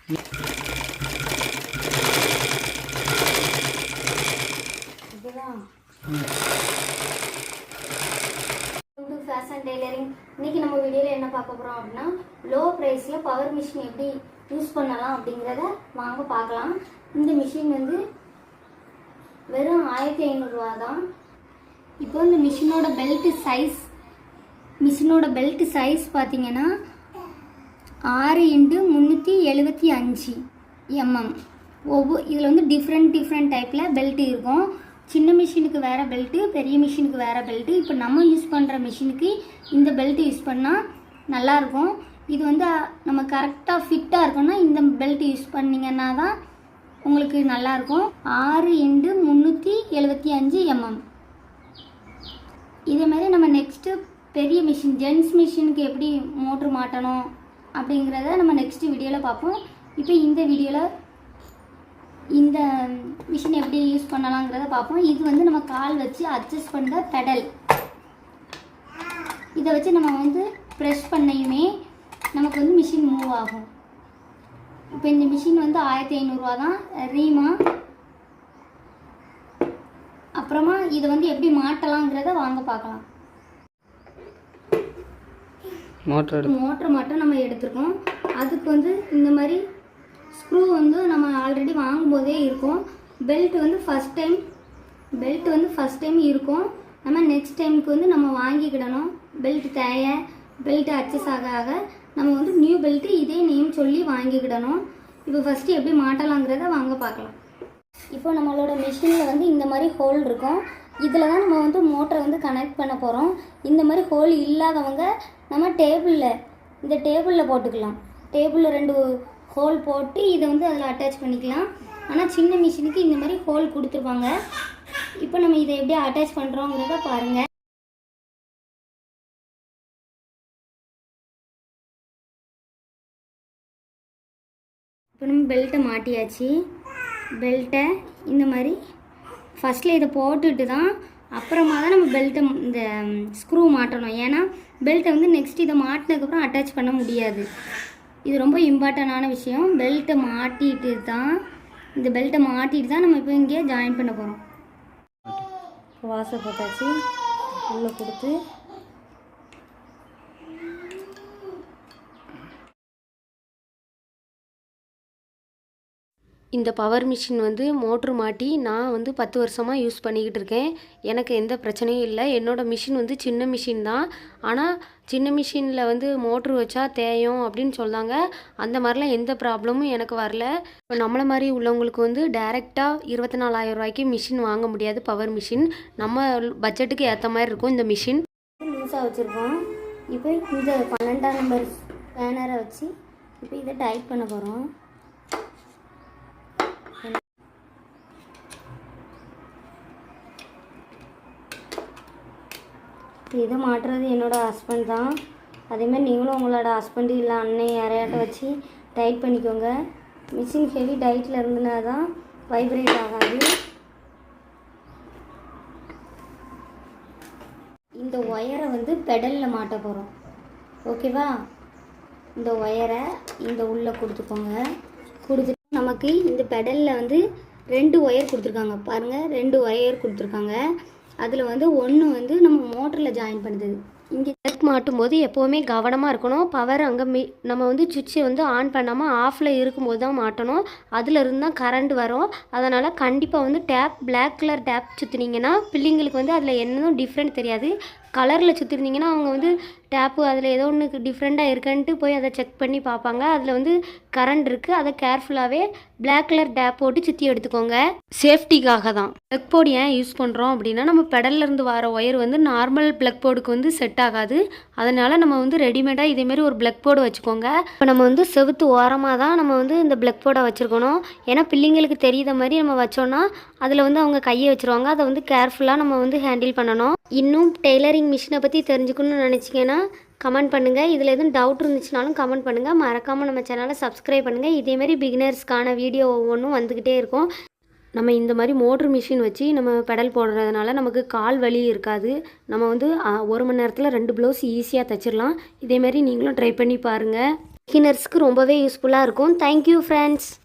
Fashion tailoring. இன்னைக்கு நம்ம வீடியோவில் என்ன பார்க்க போகிறோம் அப்படின்னா, லோ ப்ரைஸில் பவர் மிஷின் எப்படி யூஸ் பண்ணலாம் அப்படிங்கிறத வாங்க பார்க்கலாம். இந்த மிஷின் வந்து வெறும் 1500 ரூபா தான். இப்போ இந்த மிஷினோட பெல்ட் சைஸ் பார்த்தீங்கன்னா 6x375 mm. இதில் வந்து டிஃப்ரெண்ட் டைப்பில் பெல்ட் இருக்கும். சின்ன மிஷினுக்கு வேறு பெல்ட்டு, பெரிய மிஷினுக்கு வேறு பெல்ட்டு. இப்போ நம்ம யூஸ் பண்ணுற மிஷினுக்கு இந்த பெல்ட் யூஸ் பண்ணால் நல்லாயிருக்கும். இது வந்து நம்ம கரெக்டாக ஃபிட்டாக இருக்குன்னா இந்த பெல்ட் யூஸ் பண்ணிங்கன்னா தான் உங்களுக்கு நல்லாயிருக்கும். 6x375 mm. இதேமாதிரி நம்ம நெக்ஸ்ட்டு பெரிய மிஷின், ஜென்ஸ் மிஷினுக்கு எப்படி மோட்ரு மாட்டணும் அப்படிங்கிறத நம்ம நெக்ஸ்ட்டு வீடியோவில் பார்ப்போம். இப்போ இந்த வீடியோவில் இந்த மிஷின் எப்படி யூஸ் பண்ணலாங்கிறத பார்ப்போம். இது வந்து நம்ம கால் வச்சு அட்ஜஸ்ட் பண்ணுற பெடல். இதை வச்சு நம்ம வந்து ப்ரெஷ் பண்ணையுமே நமக்கு வந்து மிஷின் மூவ் ஆகும். இப்போ இந்த மிஷின் வந்து 1500 ரூபா தான். ரீமா. அப்புறமா இதை வந்து எப்படி மாட்டலாங்கிறத வாங்க பார்க்கலாம். மோட்டர் மட்டும் நம்ம எடுத்துருக்கோம். அதுக்கு வந்து இந்த மாதிரி ஸ்க்ரூ வந்து நம்ம ஆல்ரெடி வாங்கும்போதே இருக்கும். பெல்ட் வந்து ஃபஸ்ட் டைம் இருக்கும். நம்ம நெக்ஸ்ட் டைமுக்கு வந்து நம்ம வாங்கிக்கிடணும். பெல்ட் அட்ஜஸ்ட் ஆக நம்ம வந்து நியூ பெல்ட்டு இதே நேம் சொல்லி வாங்கிக்கிடணும். இப்போ ஃபஸ்ட்டு எப்படி மாட்டலாங்கிறத வாங்க பார்க்கலாம். இப்போ நம்மளோட மிஷினில் வந்து இந்த மாதிரி ஹோல் இருக்கும். இதில் தான் நம்ம வந்து மோட்டரை வந்து கனெக்ட் பண்ண போகிறோம். இந்த மாதிரி ஹோல் இல்லாதவங்க நம்ம இந்த டேபிளில் போட்டுக்கலாம். டேபிளில் 2 ஹோல் போட்டு இதை வந்து அதில் அட்டாச் பண்ணிக்கலாம். ஆனால் சின்ன மிஷினுக்கு இந்த மாதிரி ஹோல் கொடுத்துருப்பாங்க. இப்போ நம்ம இதை எப்படி அட்டாச் பண்ணுறோங்கிறத பாருங்கள். இப்போ நம்ம பெல்ட்டை மாட்டியாச்சு. பெல்ட்டை இந்த மாதிரி ஃபஸ்ட்டில் இதை போட்டுட்டு தான் அப்புறமா தான் நம்ம பெல்ட்டை இந்த ஸ்க்ரூ மாட்டணும். ஏன்னா பெல்ட்டை வந்து நெக்ஸ்ட் இதை மாட்டினதுக்கப்புறம் அட்டாச் பண்ண முடியாது. இது ரொம்ப இம்பார்ட்டண்டான விஷயம். பெல்ட்டை மாட்டிட்டு தான் நம்ம இப்போ இங்கே ஜாயின் பண்ண போகிறோம். வாசல் போட்டாச்சு. உள்ளே கொடுத்து இந்த பவர் மிஷின் வந்து மோட்ரு மாட்டி நான் வந்து 10 வருஷமாக யூஸ் பண்ணிக்கிட்டு இருக்கேன். எனக்கு எந்த பிரச்சனையும் இல்லை. என்னோடய மிஷின் வந்து சின்ன மிஷின் தான். ஆனால் சின்ன மிஷினில் வந்து மோட்ரு வச்சா தேயும் அப்படின்னு சொன்னாங்க. அந்த மாதிரிலாம் எந்த ப்ராப்ளமும் எனக்கு வரல. இப்போ நம்மளை மாதிரி உள்ளவங்களுக்கு வந்து டைரெக்டாக 24,000 ரூபாய்க்கு மிஷின் வாங்க முடியாது. பவர் மிஷின் நம்ம பட்ஜெட்டுக்கு ஏற்ற மாதிரி இருக்கும். இந்த மிஷின் லூஸாக வச்சுருக்கோம். இப்போ இந்த 12ஆம் நம்பர் ஸ்பேனரை வச்சு இப்போ இதை டைட் பண்ண போகிறோம். இதை மாட்டுறது என்னோடய ஹஸ்பண்ட் தான். அதேமாதிரி நீங்களும் உங்களோட ஹஸ்பண்டு இல்லை அண்ணன் யாரையாட்ட வச்சு டைட் பண்ணிக்கோங்க. மிஷின் ஹெவி டைட்டில் இருந்துனா தான் வைப்ரேட் ஆகாது. இந்த ஒயரை வந்து பெடலில் மாட்ட போகிறோம். ஓகேவா? இந்த ஒயரை இந்த உள்ளே கொடுத்துக்கோங்க. கொடுத்துட்டு நமக்கு இந்த பெடலில் வந்து 2 ஒயர் கொடுத்துருக்காங்க. பாருங்கள், 2 ஒயர் கொடுத்துருக்காங்க. அதில் வந்து ஒன்று வந்து நம்ம மோட்டரில் ஜாயின் பண்ணுது. இங்கே பிளக் மாட்டும் போது எப்போவுமே கவனமாக இருக்கணும். பவர் அங்கே நம்ம வந்து சுவிட்சை வந்து ஆன் பண்ணாமல் ஆஃபில் இருக்கும்போது தான் மாட்டணும். அதில் இருந்து தான் கரண்ட் வரும். அதனால் கண்டிப்பாக வந்து பிளாக் கலர் டேப் சுற்றினீங்கன்னா பிள்ளைங்களுக்கு வந்து அதில் என்னதும் டிஃப்ரெண்ட் தெரியாது. கலரில் சுற்றிருந்தீங்கன்னா அவங்க வந்து டேப்பு அதில் ஏதோ ஒன்று டிஃப்ரெண்ட்டாக இருக்குன்ட்டு போய் அதை செக் பண்ணி பார்ப்பாங்க. அதில் வந்து கரண்ட் இருக்குது. அதை கேர்ஃபுல்லாகவே பிளாக் கலர் டேப் போட்டு சுற்றி எடுத்துக்கோங்க. சேஃப்டிக்காக தான். ப்ளக் போர்டு ஏன் யூஸ் பண்ணுறோம் அப்படின்னா, நம்ம பெடல்லேருந்து வர ஒயர் வந்து நார்மல் ப்ளக் போர்டுக்கு வந்து செட் ஆகாது. அதனால் நம்ம வந்து ரெடிமேடாக இதேமாரி ஒரு ப்ளக் போர்டு வச்சுக்கோங்க. இப்போ நம்ம வந்து செவுத்து ஓரமாக தான் நம்ம வந்து இந்த ப்ளக் போர்டை வச்சுருக்கணும். ஏன்னா பிள்ளைங்களுக்கு தெரியாத மாதிரி நம்ம வச்சோன்னா அதில் வந்து அவங்க கையை வச்சுருவாங்க. அதை வந்து கேர்ஃபுல்லாக நம்ம வந்து ஹேண்டில் பண்ணணும். இன்னும் டெய்லரிங் மிஷினை பற்றி தெரிஞ்சுக்கணும்னு நினச்சிங்கன்னா கமெண்ட் பண்ணுங்கள். இதில் எதுவும் டவுட் இருந்துச்சுனாலும் கமெண்ட் பண்ணுங்கள். மறக்காமல் நம்ம சேனலை சப்ஸ்கிரைப் பண்ணுங்கள். இதேமாரி பிகினர்ஸ்க்கான வீடியோ ஒவ்வொன்றும் வந்துக்கிட்டே இருக்கும். நம்ம இந்த மாதிரி மோட்ரு மிஷின் வச்சு நம்ம பெடல் போடுறதுனால நமக்கு கால் வலி இருக்காது. நம்ம வந்து 1 மணி நேரத்தில் 2 ப்ளவுஸ் ஈஸியாக தைச்சிடலாம். இதேமாரி நீங்களும் ட்ரை பண்ணி பாருங்கள். பிகினர்ஸ்க்கு ரொம்பவே யூஸ்ஃபுல்லாக இருக்கும். Thank you friends.